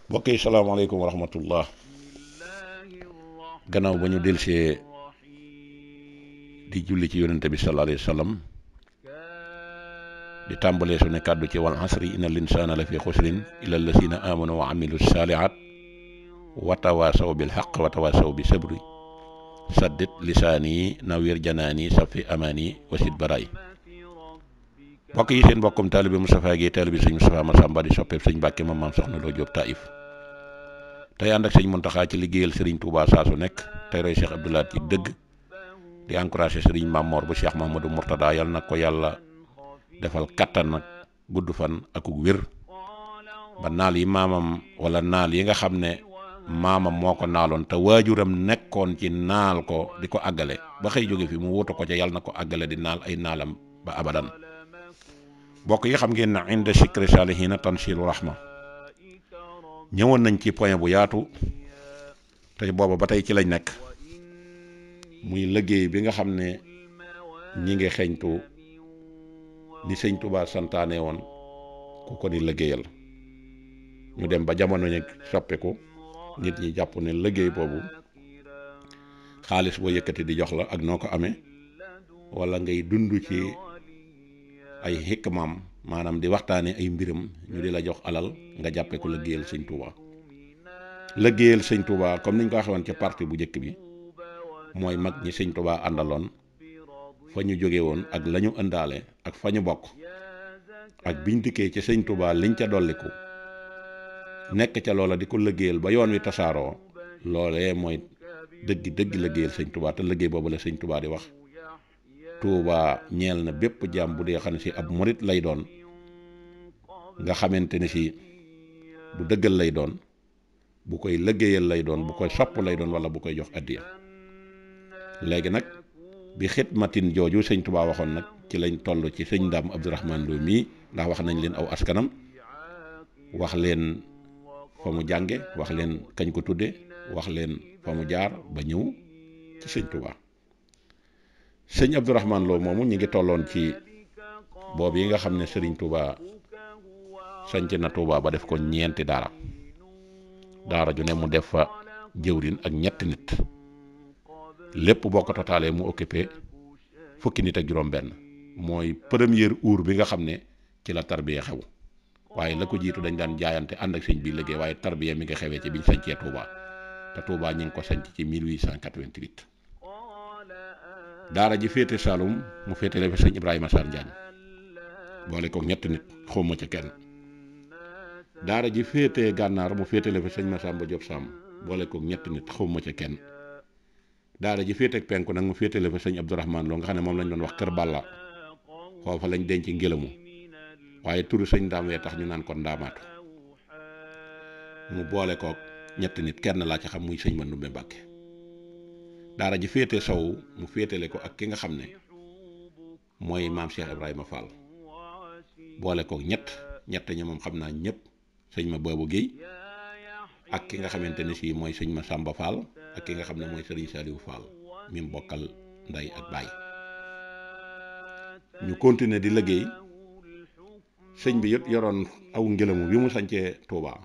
mbokk yi salaamaaleykum wa rahmatullah. gannaaw ba ñu delsee di julli ci yonente bi sallallahu alayhi wa sallam di tàmbalee su ne kàddu ci wal asri inna al insana la fi xusrin illa allazina amanu wa amilu salihat wa tawasaw bil haqq wa tawasaw bi sabri saddit lisaani nawir janaani safi amaani wasit baraay. mbokk yi seen mbokkum taalibe Moustapha Guèye taalibe sëñ Moustapha Massamba di soppeeb sëñ Mbàkke maam soxna Lo Jóob Taïf tey ànd ak sëñ Muntaxa ci liggéeyal Serigne Touba saa su nekk tey roy Cheikh Abdoulaye ci dëgg di encouragé Serigne Mamor bu Cheikh Mamadou Mourtada yal na ko yàlla defal kattan nag gudd fan ak wér ba naal yi maamam wala naal yi nga xam ne maamam moo ko naaloon te waajuram nekkoon ci naal ko di ko àggale ba xëy jóge fi mu wutu ko ca yal na ko àggale di naal ay naalam ba abadan. mbokk yi xam ngeen ne inda sikri salihina tansilu rahma ñëwoon nañ ci point bu yaatu tey booba ba tey ci lañ nekk muy liggéey bi nga xam ne ñi ngi xeeñtu ni sëñ Touba santaane woon ku ko di liggéeyal ñu dem ba jamono ñu soppiku nit ñi jàpp ne liggéey boobu xaalis boo yëkkati di jox la ak noo ko amee wala ngay dund ci ay xikmaam maanaam di waxtaane ay mbiram ñu di la jox alal nga jàppe ko liggéeyal sëñ Touba. liggéeyal sëñ Touba comme niñ ko waxee woon ca parti bu njëkk bi mooy mag ñi sëñ Touba àndaloon fa ñu jóge woon ak la ñu ëndaale ak fa ñu bokk ak biñ dikkee ci sëñ Touba liñ ca dolliku nekk ca loola di ko liggéeyal ba yoon wi tasaaroo loolee mooy dëgg liggéeyal sëñ Touba te liggéey boobu la sëñ Touba di wax Touba ñeel na bépp jaam bu dee xam ne si ab murit lay doon nga xamante ne si bu dëggal lay doon bu koy liggéeyal lay doon bu koy sopp lay doon wala bu koy jox addiya. léegi nag bi xidmatin jooju sëñ Touba waxoon nag ci lañ toll ci sëñ Ndaam Abdourahmane Lo mii ndax wax nañ leen aw askanam wax leen fa mu jànge wax leen kañ ko tudde wax leen fa mu jaar ba ñëw ci sëñ Touba. sëñ Abdourahmane Lo moomu ñu ngi tolloon ci boobu yi nga xam ne sëriñ Touba sanc na Touba ba def ko ñeenti daara ju ne mu def fa jëwrin ak ñetti nit lépp boo ko totaalee mu occupé fukki nit ak juróom-benn mooy première uur bi nga xam ne ci la tarbiya xew waaye la ko jiitu dañ daan jaayante ànd ak sëñ bi liggéey waaye tarbiya mi nga xewee ci biñ sancee Touba te Touba ñu ngi ko sanc ci 1888. daara ji féete Saloum mu féetale fa sëñ Ibrahima Sarr Njaañ boole ko ñetti nit xawma ca kenn. daara ji féete Gànnaar mu féetale fa sëñ Massamba Diop Samb boole ko ñetti nit xawma ca kenn. daara ji féete ak penku nag mu féetale fa sëñ Abdourahmane Lo nga xam ne moom lañ doon wax Kër Balla foofa lañ denc ngelamu waaye turu sëñ Ndaam wee tax ñu naan ko Ndaamaatu mu boole kook ñetti nit kenn laa ci xam muy sëñ Mandumbe Mbàkke. daara ji féete sow mu féetale ko ak ki nga xam ne mooy maam Cheikh Ibrahima Fall boole ko ñett ñi moom xam naa ñëpp sëñ ma Babou Guèye ak ki nga xamante ne si mooy sëñ ma Samba Fall ak ki nga xam ne mooy sëriñ Saliou Fall mi mu bokkal ndey ak baay. ñu continuer di liggéey sëñ bi yëpp yoroon aw ngelamu bi mu sancee Touba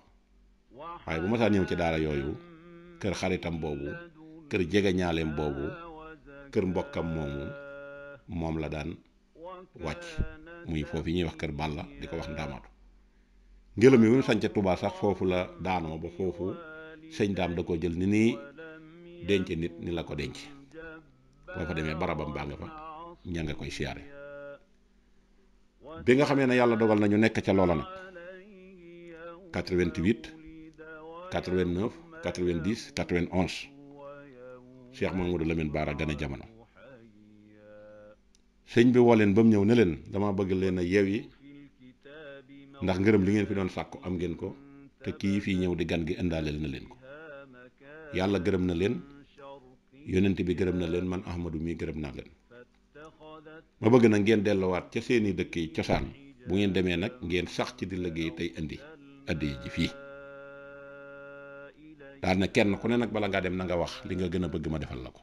waaye bu ma saa ñëw ci daara yooyu kër xaritam boobu kër jege ñaaleem boobu kër mbokkam moomu moom la daan wàcc muy foofu ñuy wax kër Balla di ko wax Ndaamaatu. ngelaw mi bu mu sànce Touba sax foofu la daanoo ba foofu sëñ Daam da ko jël ni nii denc nit ni la ko denc boo fa demee barabam baa nga fa ña nga koy siyaare. bi nga xamee ne yàlla dogal nañu nekk ca loola nag 88 89 90 91 Cheikh Mamadou Lamine Bara gane jamono sëñ bi woo leen ba mu ñëw ne leen dama bëgg leen a yeewi ndax ngërëm li ngeen fi doon sàkku am ngeen ko te kii fii ñëw di gan gi indaaleel na leen ko. yàlla gërëm na leen yonent bi gërëm na leen man Ahmadou mii gërëm naa leen ma bëgg na ngeen delluwaat ca seeni dëkk yi cosaan bu ngeen demee nag ngeen sax ci di liggéey tey indi addi ji fii. daal na kenn ku ne nag bala ngaa dem na nga wax li nga gën a bëgg ma defal la ko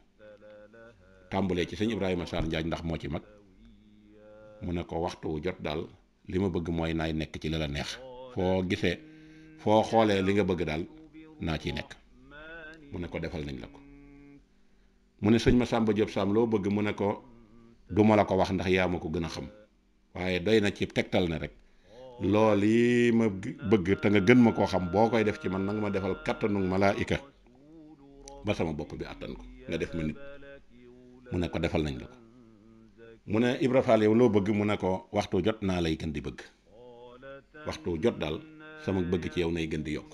tàmbalee ci sëñ Ibrahima Sarr Njaañ ndax moo ci mag mu ne ko waxtu wu jot daal li ma bëgg mooy naay nekk ci li la neex foo gisee foo xoolee li nga bëgg daal naa ciy nekk. mu ne ko defal nañ la ko. mu ne sëñ Massamba Diop Sam loo bëgg mu ne ko du ma la ko wax ndax yaa ma ko gën a xam waaye doy na ci tegtal ne rek lool yi ma bëgg te nga gën ma koo xam boo koy def ci man nanga ma defal kattanu malaayika ba sama bopp bi àttan ko nga def ma nit. mu ne ko defal nañ la ko. mu ne Ibra Fall yow loo bëgg mu ne ko waxtu jot naa lay gën di bëgg waxtu jot daal sama bëgg ci yow nay gën di yokk.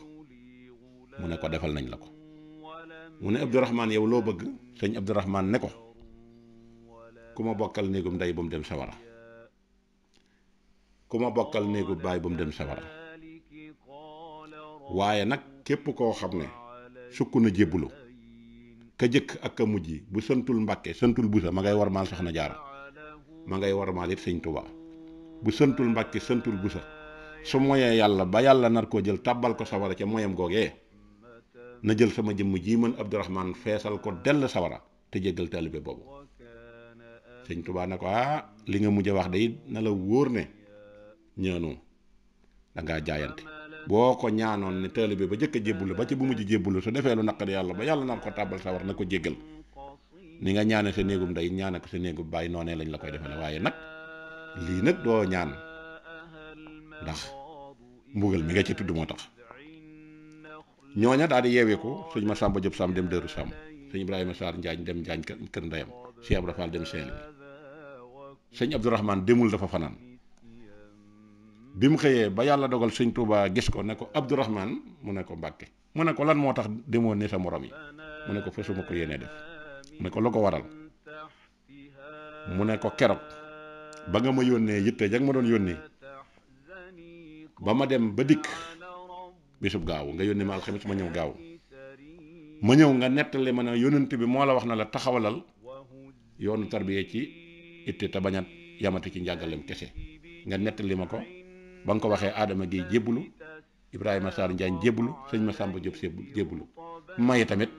mu ne ko defal nañ la ko. mu ne Abdourahman yow loo bëgg sëñ Abdourahman ne ko ku ma bokkal néegum ndey ba mu dem sawara ku ma bokkal néegum baay ba mu dem sawara waaye nag képp koo xam ne sukk na jébbulu ka jëkk ak ka mujj bu santul Mbàkke santul Busa ma ngay warmaal Soxna Jaara ma ngay warmaal it sëñ Tuubaa bu santul Mbàkke santul Busa su moyee yàlla ba yàlla nar koo jël tàbbal ko sawara ca moyam googee na jël sama jëmm ji man Abdourahman feesal ko dell sawara te jéggal taalibe boobu. sëñ Tuubaa ne ko li nga mujj a wax de na la wóor ne ñaanoo dangaa jaayante boo ko ñaanoon ne taalibe ba jëkk a jébbulu ba ci bu mujj jébbulu su defee lu naqari yàlla ba yàlla nar ko tàbbal sawara na ko jéggal ni nga ñaane sa néegum ndey ñaane ko sa néegum baay noonee lañ la koy defale waaye nag lii nag doo ñaan ndax mbugal mi nga ci tudd moo tax. ñooña daal di yeeweeku sëñ Massamba Diop Sam dem Dëru Sam sëñ Ibrahima Sarr Njaañ dem Njaañ kër ndeyam Cheikh Ibra Fall dem Saint-Louis sëñ Abdourahman demul dafa fanaan bi mu xëyee ba yàlla dogal sëñ Touba gis ko ne ko Abdourahman mu ne ko Mbàkke mu ne ko lan moo tax demoo ne sa morom yi mu ne ko fasuma ko yéene def mu ne ko lu ko waral mu ne ko keroog ba nga ma yónnee yitte jag ma doon yónnee ba ma dem ba dikk bisub gaaw nga yónnee ma alxamis ma ñëw gaaw ma ñëw nga nettali ma ne yónnent bi moo la wax na la taxawalal yoonu tarbiya ci itte te bañ a yamati ci njàngalem kese nga nettali ma ko ba nga ko waxee Adama gi jébbulu Ibrahima Sarr Njaañ jébbulu sëñ Massamba Diop jébbulu mayi tamit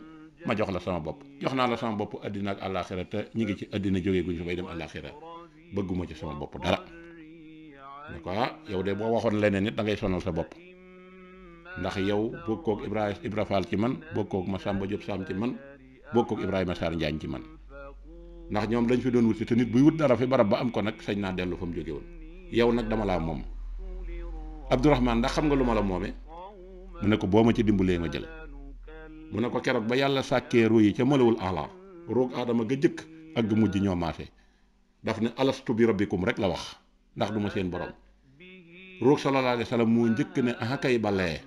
ma jox la sama bopp jox naa la sama bopp àddina ak àllaaxira te ñi ngi ci àddina jógee guñ fa bay dem àllaaxira bëgguma ci sama bopp dara ne ko yow de boo waxoon leneen nit da ngay sonal sa bopp ndax yow bokkoog Ibra Fall ci man bokkoog Massamba Diop Sam ci man bokkoog Ibrahima Sarr Njaañ ci man ndax ñoom dañ fi doon wut si te nit buy wut dara fi barab ba am ko nag sañ naa dellu fa mu jóge woon yow nag dama laa moom Abdourahman ndax xam nga lu ma la moomee mu ne ko boo ma ci dimbalee ma jël mu ne ko keroog ba yàlla sàkkee ruu yi ca malawul ala roog aadama ga jëkk ak ga mujj ñoo maase daf ne alastu bi rabbikum rek la wax ndax du ma seen borom roog sallallahu alayhi wa sallam moo njëkk ne kay balee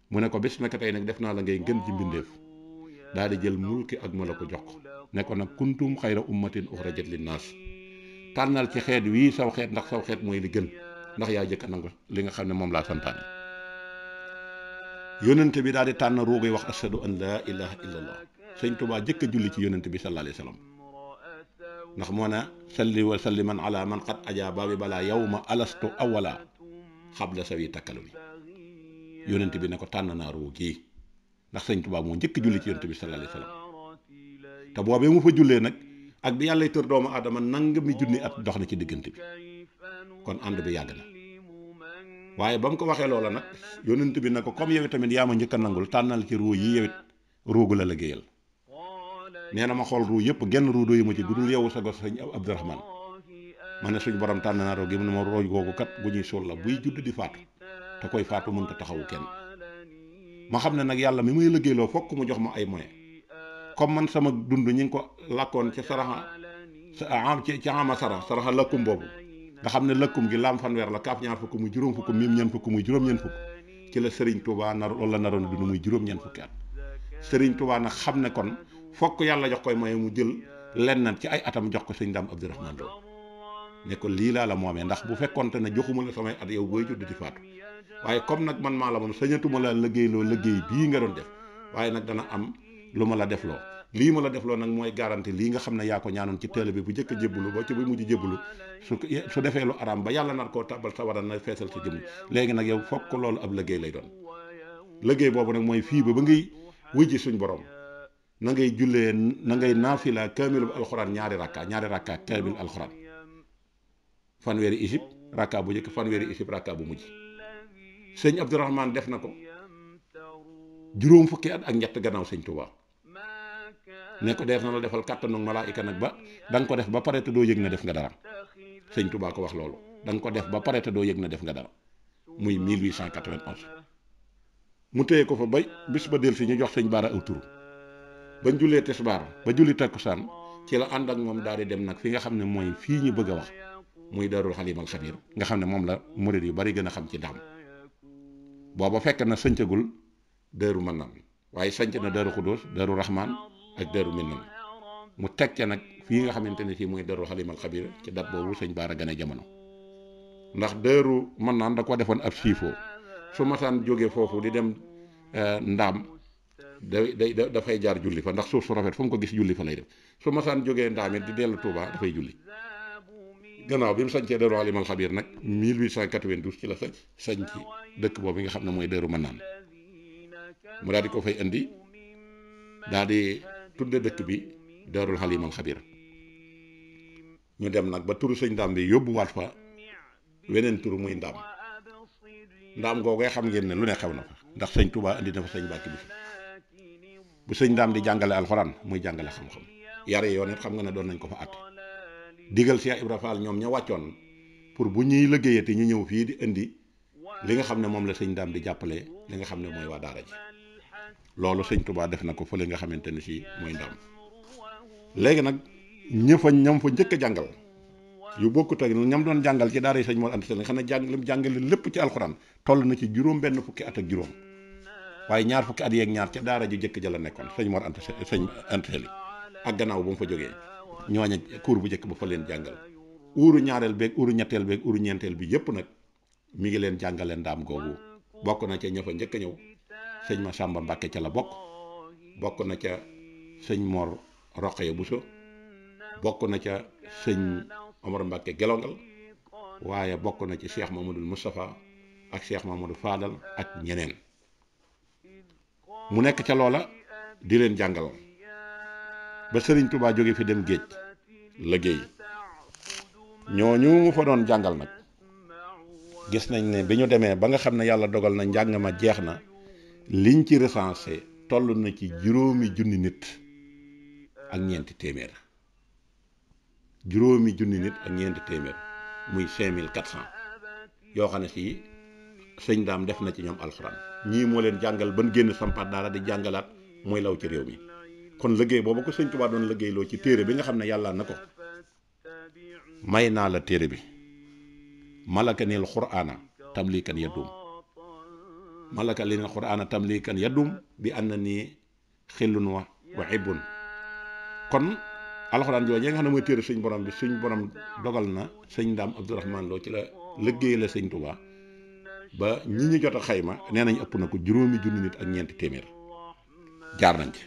mu ne ko bis naka tey nag def naa la ngay gën ci mbindeef daal di jël mulki ak ma la ko jox ne ko nag kuntum xayra ummatin uxrajat linnaas tànnal ci xeet wii saw xeet ndax saw xeet mooy li gën ndax yaa jëkk nangu li nga xam ne moom laa santaane yónnente bi daal di tànn ruuguy wax ashadu an laa ilaha illallah sëñ Tuubaa jëkk a julli ci yónnente bi sallallahu alayhi wa sallam ndax moo ne salli wa salliman ala man qad ajaaba bi balaa yawma alastu awala xabla sawi takkalu bi yónnente bi ne ko tànn naa ruu gii ndax sëñ Tuubaa moo njëkk julli ci yónnente bi sallallahu alayhi wa sallam te boobee mu fa jullee nag ak bi yàlla tër doomu aadama nangami junni at dox na ci diggante bi kon ànd bi yàgg na waaye ba mu ko waxee loola nag yónnent bi ne ko comme yow tamit yaa ma njëkk a nangul tànnal ci ruu yi yow it ruugu la liggéeyal nee na ma xool ruu yëpp genn ruu doyu ma ci gudul yow sa gos sëñ Abdourahman ma ne suñ borom tànn naa roo gi mu ne ma rooj googu kat gu ñuy suul la buy judd di faatu te koy faatu mënta taxawu kenn ma xam ne nag yàlla mi muy liggéeyloo fokk mu jox ma ay moyens comme man sama dund ñi ngi ko làkkoon ci saraxa ci ama saraxa lëkkum boobu nga xam ne lëkkum gi laam fanweer la kaaf ñaar fukk muy juróom fukk miim ñeent fukk muy juróom-ñeent fukk ci la Serigne Touba loolu la naroon dund muy juróom-ñeent fukki at Serigne Touba nag xam ne kon fokk yàlla jox koy moyen mu jël lenn ci ay atam jox ko sëñ Dame Abdourahman Lo ne ko lii laa la moomee ndax bu fekkonte ne joxuma la samay at yow booy judd di faatu waaye comme nag man maa la moom sañatuma la liggéeyloo liggéey bii nga doon def waaye nag dana am lu ma la defloo lii ma la defloo nag mooy garanti lii nga xam ne yaa ko ñaanoon ci télé bi bu njëkk a jébbalu ba ci bu mujj jébbalu su defee lu araam ba yàlla nar koo tàbbal sa waral na feesal sa jëmm léegi nag yow fokk loolu ab liggéey lay doon liggéey boobu nag mooy fii ba ngay wujji suñ borom na ngay jullee na ngay naafila kaamilu alxuraan ñaari rakka kaamil alxuraan fanweeri isib rakka bu njëkk fanweeri isib rakka bu mujj sëñ Abdourahman def na ko juróom fukki at ak ñett gannaaw sëñ Touba ne ko dees na la defal kàttanu malaayika nag ba da nga ko def ba pare te doo yëg na def nga dara sëñ Touba ko wax loolu da nga ko def ba pare te doo yëg na def nga dara muy 1891 mu téye ko fa ba bis ba del si ñu jox sëñ Baara aw tur bañ jullee tisbaar ba julli takkusaan ci la ànd ak moom daal di dem nag fi nga xam ne mooy fii ñu bëgg a wax muy Daarul Xalimal Xabiir nga xam ne moom la murid yu bari gën a xam ci Ndaam booba fekk na sëncagul Daaru Manaan waaye sanc na Daaru Xudóos Daaru Raxmaan ak Daaru Minam mu teg ca nag fii nga xamante ne fii mooy Daarul Xalimal Xabiir ci dat boobu sëñ Baara gën a jamono ndax Daaru Manaan da ko defoon ab siifoo su masaan jógee foofu di dem Ndaam dafay jaar julli fa ndax suuf su rafet fu mu ko gis julli fa lay def su masaan jógee Ndaam it di dellu Touba dafay julli gannaaw bi mu sañcee Daarul Xalimal Xabiir nag 1892 ci la sañ ci dëkk boobu nga xam ne mooy Daaru Manaan mu daal di ko fay indi daal di tudde dëkk bi Daarul Xalimal Xabiir ñu dem nag ba turu sëñ Ndaam bi yóbbuwaat fa weneen turu muy Ndaam googee xam ngeen ne lu ne xew na fa ndax sëñ Touba indi na fa sëñ Mbàkke bi bu sëñ Ndaam di jàngale alxuraan muy jàngale xam-xam yare yoon it xam nga ne doon nañ ko fa àtte digal Cheikh Ibra Fall ñoom ña wàccoon pour bu ñuy liggéeyati ñu ñëw fii di indi li nga xam ne moom la sëñ Ndaam di jàppale li nga xam ne mooy waa daara ji loolu sëñ Touba def na ko fële nga xamante ne si mooy Ndaam léegi nag ñam fa njëkk a jàngal yu bokkut ak ñam doon jàngal ci daara yi sëñ Mor Anta Sali nga xam ne lim jàngale lépp ci alxuraan toll na ci juróom benn fukki at ak juróom waaye ñaar fukki at yeeg ñaar ca daara ju jëkk ja la nekkoon sëñ Mor Anta Sali ak gannaaw ba mu fa jógee ñooña cours bu njëkk ba fa leen jàngal uuru ñaareel beeg uuru ñetteel beeg uuru ñeenteel bi yëpp nag mi ngi leen jàngale Ndaam googu bokk na ca ña fa njëkk a ñëw sëñ Masamba Mbàkke ca la bokk na ca sëñ Mor Roqaya Buso bokk na ca sëñ Omar Mbàkke Gelongal waaye bokk na ci Cheikh Mamadou Moustapha ak Cheikh Mamadou Fadal ak ñeneen mu nekk ca loola di leen jàngal ba Sëriñ Touba jóge fi dem géej liggéey ñooñu mu fa doon jàngal nag gis nañ ne bi ñu demee ba nga xam ne yàlla dogal na njàng ma jeex na liñ ci recensé toll na ci juróomi junni nit ak ñeenti téeméer muy 5400 yoo xam ne si sëñ Ndaam def na ci ñoom alxuraan ñii moo leen jàngal ban génn sampaat daara di jàngalaat mooy law ci réew mi kon liggéey boobu ko sëñ Tuubaa doon liggéeyloo ci téere bi nga xam ne yàlla na ko may naa la téere bi malaka nil qur'ana tamlikan yadum malaka nil qur'ana tamlikan yadum bi ànd na nii xillun wa ibun kon alxuraan jooju nga xam ne mooy téere suñ borom bi suñ borom dogal na sëñ Ndaam Abdourahman Lo ci la liggéey la sëñ Tuubaa ba ñi ñu jot a xayma nee nañ ëpp na ko juróomi junni nit ak ñeenti téeméer jaar nañ ci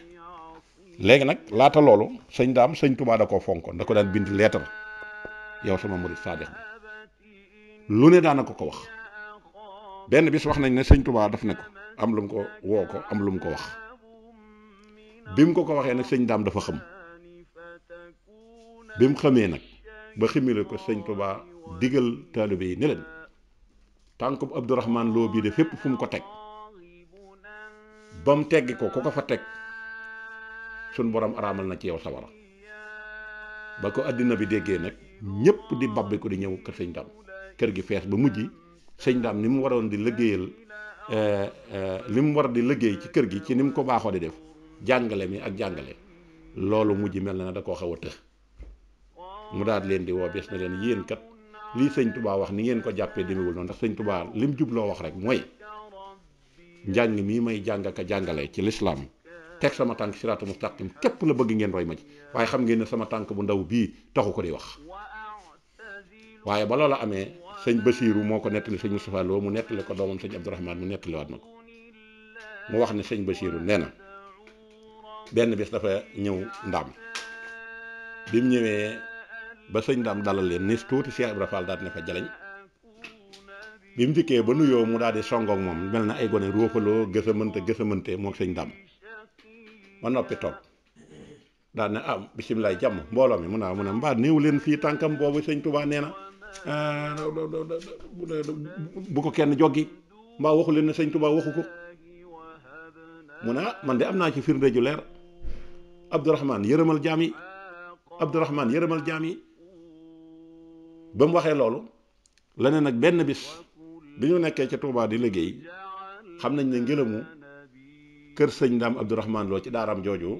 léegi nag laata loolu sëñ Ndaam sëñ Tuubaa da koo fonkoon da ko daan bind leetar yow sama murid saadix bi lu ne daana ko wax benn bis wax nañ ne sëñ Tuubaa daf ne ko am lu mu ko woo ko am lu mu ko wax bi mu ko waxee nag sëñ Ndaam dafa xam bi mu xamee nag ba ximile ko sëñ Tuubaa digal taalibe yi ne leen tànkub Abdourahman Lo bii de fépp fu mu ko teg ba mu teggi ko ku ko fa teg suñ borom araamal na ci yow sawara ba ko àddina bi déggee nag ñëpp di babbi ko di ñëw kër sëñ Ndaam kër gi fees ba mujj sëñ Ndaam ni mu waroon di liggéeyal li mu war di liggéey ci kër gi ci ni mu ko baaxoo di def jàngale mi ak jàngale loolu mujj mel na da koo xaw a të mu daal leen di woo bés na leen yéen kat lii sëñ Touba wax ni ngeen ko jàppee demewul noonu ndax sëñ Touba lim jubloo wax rek mooy njàng mii may jàng ak a jàngale ci lislaam teg sama tànk siraatu mustaqim képp la bëgg ngeen roy ma ci waaye xam ngeen ne sama tànk bu ndaw bii taxu ko di wax waaye ba loola amee sëñ Basiiru moo ko nettali sëñ Moustapha Lo mu nettali ko doomam sëñ Abdourahman mu nettaliwaat na ko mu wax ne sëñ Basiiru nee na benn bis dafa ñëw Ndaam bi mu ñëwee ba sëñ Ndaam dalal leen ni tuuti Cheikh Ibra Fall daal ne fa jaleñ bi mu dikkee ba nuyoo mu daal di songoog moom mel na ay gone róofaloo gësamante moom sëñ Ndaam ma noppi toog daal ne bisimilah jàmm mbooloo mi mun a mbaa néew leen fii tànkam boobu sëñ Touba nee na bu ko kenn joggi mbaa waxu leen ne sëñ Tuubaa waxu ko mu ne man de am naa ci firnde ju leer Abdourahman yërëmal jaam yi Abdourahman yërëmal jaam yi ba mu waxee loolu la ne nag benn bis bi ñu nekkee ca Touba di liggéey xam nañ ne ngelamu kër sëñ Ndaam Abdourahman Lo ci daaram jooju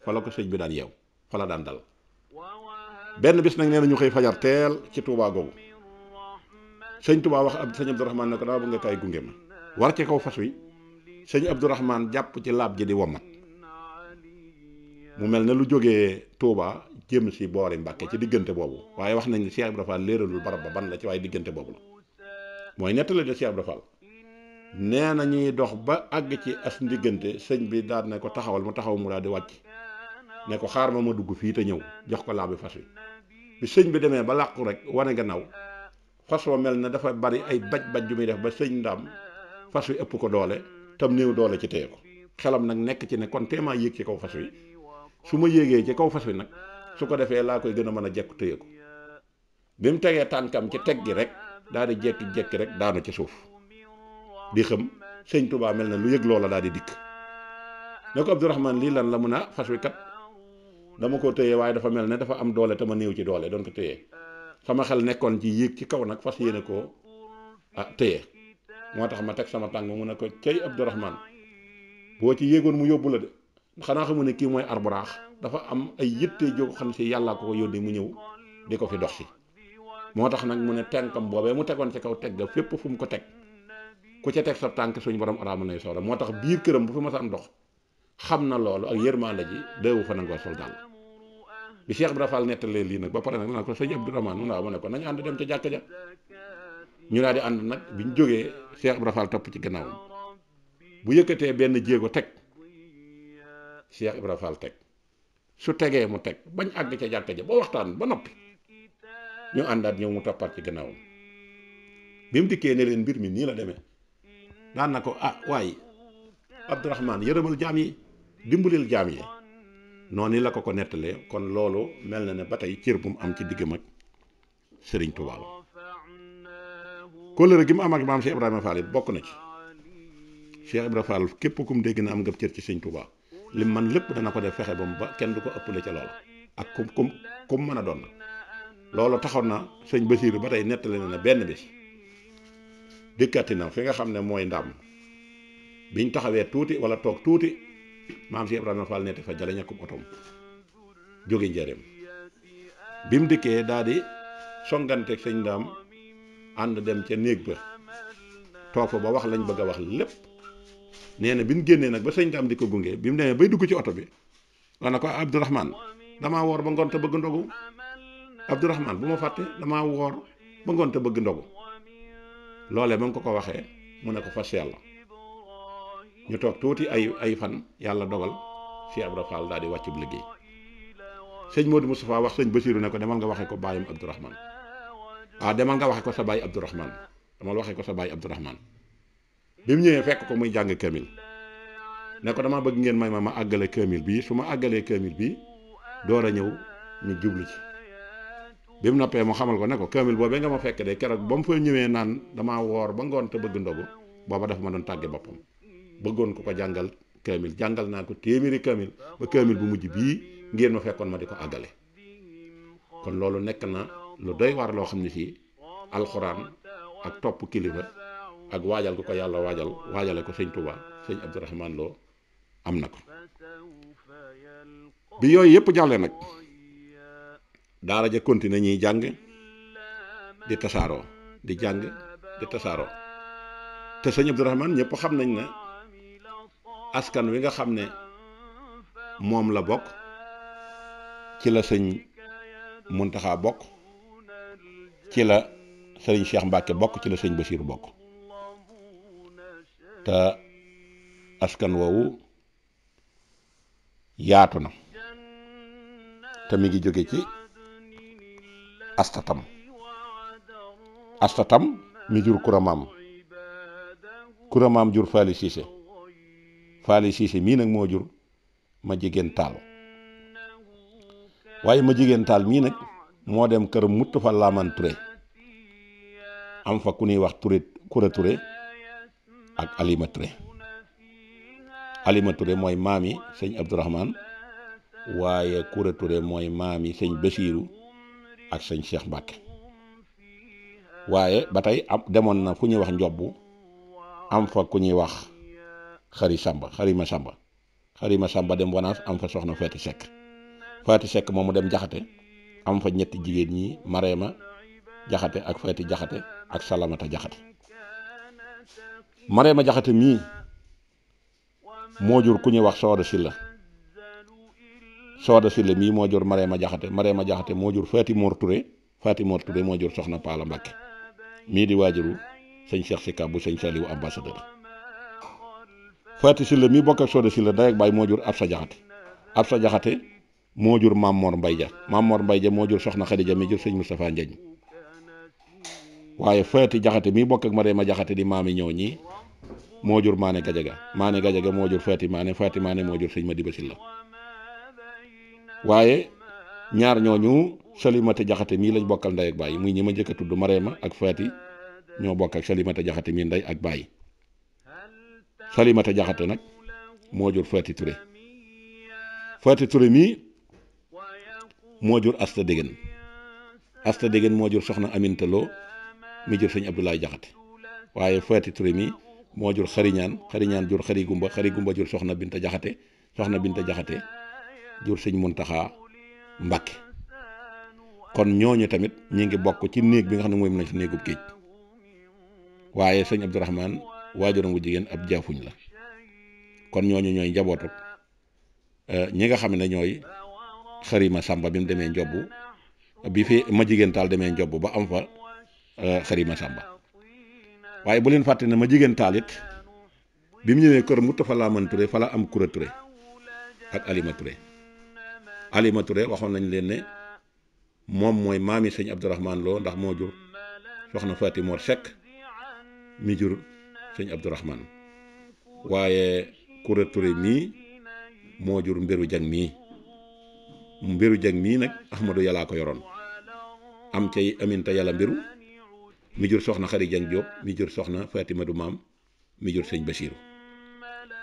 fa la ko sëñ bi daan yeew fa la daan dal benn bis nag nee na ñu xëy fajar teel ci Touba googu sëñ Touba wax sëñ Abdourahman ne ko daa bëgg nga kay gunge ma war ci kaw fas wi sëñ Abdourahman jàpp ci laab ji di womat mu mel ne lu jógee Touba jëm si boori Mbàkke ci diggante boobu waaye wax nañ ne Cheikh Ibra Fall léeralul barab ba ban la ci waaye diggante boobu la mooy nettali de Cheikh Ibra Fall nee na ñuy dox ba àgg ci as ndiggante sëñ bi daal ne ko taxawal mu taxaw mu daal di wàcc ne ko xaar ma dugg fii te ñëw jox ko laabi fas wi bi sëñ bi demee ba làqu rek wane gannaaw fas wa mel ne dafa bari ay baj-baj ju muy def ba sëñ Ndaam fas wi ëpp ko doole tam néew doole ci téye ko xelam nag nekk ci ne kon téemaa yéeg ci kaw fas wi su ma yéegee ci kaw fas wi nag su ko defee laa koy gën a mën a jekku téye ko bi mu tegee tànkam ci teg gi rek daal di jekki rek daanu ci suuf di xëm sëñ Touba mel na lu yëg loola daal di dikk ne ko Abdourahman lii lan la mun a fas wi kat dama ko téye waaye dafa mel ne dafa am doole te ma néew ci doole doon ko téye sama xel nekkoon ci yéeg ci kaw nag fas yéene koo téye moo tax ma teg sama tànk mu ne ko cey Abdourahman boo ci yéegoon mu yóbbu la de xanaa xamu ne kii mooy arburaax dafa am ay yitte jóg xam si yàllaa ko yónnee mu ñëw di ko fi dox si moo tax nag mu ne tànkam boobee mu tegoon ci kaw teg ga fépp fu mu ko teg ku ca teg sa tànk suñu borom araamu nay sawra moo tax biir këram bu fi mas a am ndox xam na loolu ak yërmande ji deewu fa nangoo sol daal bi Cheikh Ibra Fall nettalee lii nag ba pare nag naa ko sëñ Abdourahman mu ne ko nañu ànd dem ca jàkka ja ñu daal di ànd nag bi ñu jógee Cheikh Ibra Fall topp ci gannaawam bu yëkkatee benn jéego teg Cheikh Ibra Fall teg su tegee mu teg bañ àgg ca jàkka ja ba waxtaan ba noppi ñu àndaat ñëw mu toppaat ci gannaawam bi mu dikkee ne leen mbir mi nii la demee daan na ko waaye Abdourahman yërëmal jaam yi dimbalil jaam yi noonu la ko nettalee kon loolu mel na ne ba tey cër bu mu am ci diggam ak Sëriñ Tuubaa la kóllëre gi mu am ak maam Cheikh Ibrahima Fall it bokk na ci Cheikh Ibrahima Fall képp kum dégg na am nga cër ci Sëriñ Tuubaa lim man lépp dana ko def fexe ba mu ba kenn du ko ëppale ca loola ak kum mën a doon nag loolu taxoon na sëñ Basiiru ba tey nettali na ne benn bis dikkati na fi nga xam ne mooy Ndaam biñ taxawee tuuti wala toog tuuti maam Cheikh Ibrahima Fall netti fa jale ñàkkub otom jóge njëreem bi mu dikkee daal di songanteeg sëñ Ndaam ànd dem ca néeg ba toog fa ba wax lañ bëgg a wax lépp nee na bi ñu génnee nag ba sëñ Ndaam di ko gunge bi mu demee bay dugg ci oto bi wax na ko Abdourahman damaa woor ba ngoon te bëgg ndogu Abdourahman bu ma fàtte damaa woor ba ngoon te bëgg ndogu loolee ba nga ko waxee mu ne ko fas yàlla ñu toog tuuti ay fan yàlla dogal Cheikh Ibra Fall daal di wàccub liggéey sëñ Modou Moustapha wax sëñ Basiiru ne ko demal nga waxee ko baayam Abdourahman demal nga waxee ko sa baay Abdourahman demal waxee ko sa baay Abdourahman bi mu ñëwee fekk ko muy jàng kaamil ne ko dama bëgg ngeen may ma àggale kaamil bii su ma àggalee kaamil bii door a ñëw ñu jublu ci bi mu noppee mu xamal ko ne ko kaamil boobee nga ma fekk de keroog ba mu fa ñëwee naan damaa woor ba ngoon te bëgg ndogu booba dafa ma doon tàgge boppam bëggoon ko jàngal kaamil jàngal naa ko téeméeri kaamil ba kaamil bu mujj bii ngeen ma fekkoon ma di ko àggale kon loolu nekk na lu doy waar loo xam ne fii alxuraan ak topp kilifa ak waajal ko yàlla waajale ko sëñ Touba sëñ Abdourahman Lo am na ko bi yooyu yëpp jàllee nag daara ja continuer ñuy jàng di tasaaroo di jàng di tasaaroo te sëñ Abdourahman ñëpp xam nañ ne askan wi nga xam ne moom la bokk ci la sëñ Muntaxa bokk ci la sëriñ Cheikh Mbacke bokk ci la sëñ Basiiru bokk te askan woowu yaatu na te mi ngi jóge ci astatam mi jur kuramaam jur Faali Siise mii nag moo jur ma jigéen taal waaye ma jigéen taal mii nag moo dem kër mutt fa laaman Ture am fa ku ñuy wax Kura Ture ak Alima Touré. Alima Touré mooy maami sëñ Abdourahman waaye Koura Touré mooy maami sëñ Basiiru ak sëñ Cheikh Mbacke. waaye ba tey am demoon na fu ñuy wax njobbu am fa ku ñuy wax xarima samba dem wanaas am fa soxna Faati Sekk moomu dem jaxate am fa ñetti jigéen ñi Mareema jaxate ak Faati jaxate ak Salamata jaxate. Mareema jaxate mii moo jur ku ñuy wax Sooda Silla mii moo jur Mareema jaxate moo jur Faati Mor Touré moo jur soxna Paala Mbàkke mii di waajuru sëñ Cheikh Sika bu sëñ Saliou ambassadeur. Faati Silla mii bokk ak Sooda Silla day ak baay moo jur Absa jaxate moo jur Maam Mor Mbay ja moo jur soxna Xadija mi jur sëñ Moustapha Njañ. waaye Faati jaxate mii bokk ak Mareema jaxate di maami ñëw ñi moo jur Maane Gajaga moo jur Faati Maane moo jur sëñ Madiba Silla. waaye ñaar ñooñu Salimata jaxate mii lañ bokkal ndey ak baay muy ñi ma njëkk a tudd Mareema ak Faati ñoo bokk ak Salimata jaxate mii ndey ak baay. Salimata jaxate nag moo jur Faati Touré mii moo jur Asta Dégén moo jur soxna Aminta Lo mi jur sëñ Abdoulaye jaxate. waaye Faati Touré mii moo jur xariñaan jur xari gumba jur soxna Binta jaxate jur sëñ Muntaxa Mbàkke. kon ñooñu tamit ñi ngi bokk ci néeg bi nga xam ne mooy mën na ci néegub géej. waaye sëñ Abdourahman waajuram wu jigéen ab jaafuñ la. kon ñooñu ñooy njabootu ñi nga xam ne ñooy xarima sàmba bi mu demee njobbu bi fi ma jigéen taal demee njobbu ba am fa xarima sàmba. waaye bu leen fàtte ne ma jigéen taal it bi mu ñëwee kër Moustapha Lamane Touré fa la am Koura Touré ak Alima Touré waxoon nañ leen ne moom mooy maami sëñ Abdourahman Lo ndax moo jur soxna Faati Mor Seck mi jur sëñ Abdourahman. waaye Koura Touré mii moo jur Mbiru Jang mii nag Ahmadou Yàllaa ko yoroon am cay Aminta Yàlla Mbiru mi jur soxna Xari Jang Jóob mi jur soxna Fatimatu Maam mi jur sëñ Basiiru.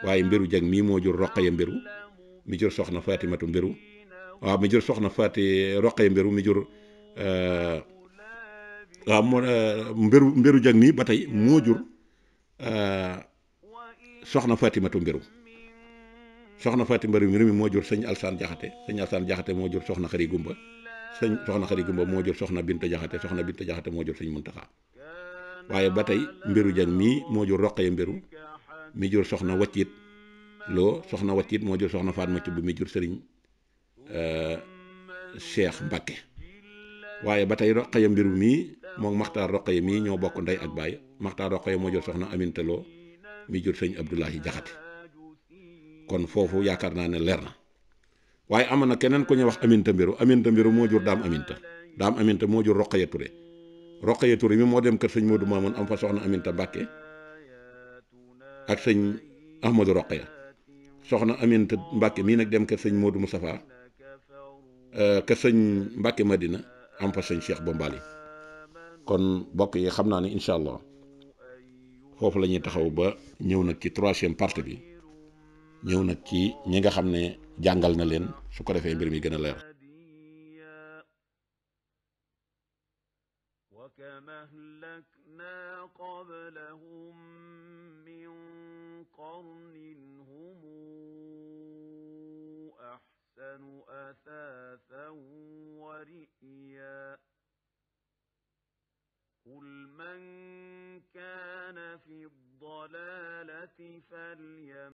waaye Mbiru Jang mii moo jur Roqaya Mbiru mi jur soxna Fatimatu Mbiru mi jur soxna Roqaya Mbiru mi jur Mbiru Jang mii ba tey moo jur soxna Fatimatu Mbiru mi moo jur sëñ Alsaan Jaxate moo jur soxna Xari Gumba moo jur soxna Binta Jaxate moo jur sëñ Muntaxa. waaye ba tey Mbiru Jang mii moo jur Roqaya Mbiru mi jur soxna Waccit Lo moo jur soxna Faatma Cubb mi jur sëriñ Cheikh Mbacke. waaye ba tey Roqaya Mbiru mii moom Maxtaar Roqaya mii ñoo bokk ndey ak baay. Maxtaar Roqaya moo jur soxna Aminta Lo mi jur sëñ Abdoulahi Jaxate. kon foofu yaakaar naa ne leer na. waaye am na keneen ku ñuy wax Aminta Mbiru moo jur Daam Aminta moo jur Roqaya Touré mi moo dem kër sëñ Modou Mamoun am fa soxna Aminta Mbacke ak sëñ Ahmadou Roqaya. soxna Aminta Mbacke mii nag dem kër sëñ Modou Moustapha kër sëñ Mbacke Madina am fa sëñ Cheikh Bombali. kon mbokk yi xam naa ne incha allah foofu la ñuy taxaw ba ñëw nag ci 3e partie bi ñëw nag ci ñi nga xam ne jàngal na leen su ko defee mbir mi gën a leer. وكما أهلكنا قبلهم من قرن هم أحسن أثاثا ورئيا قل من كان في الضلالة فليمت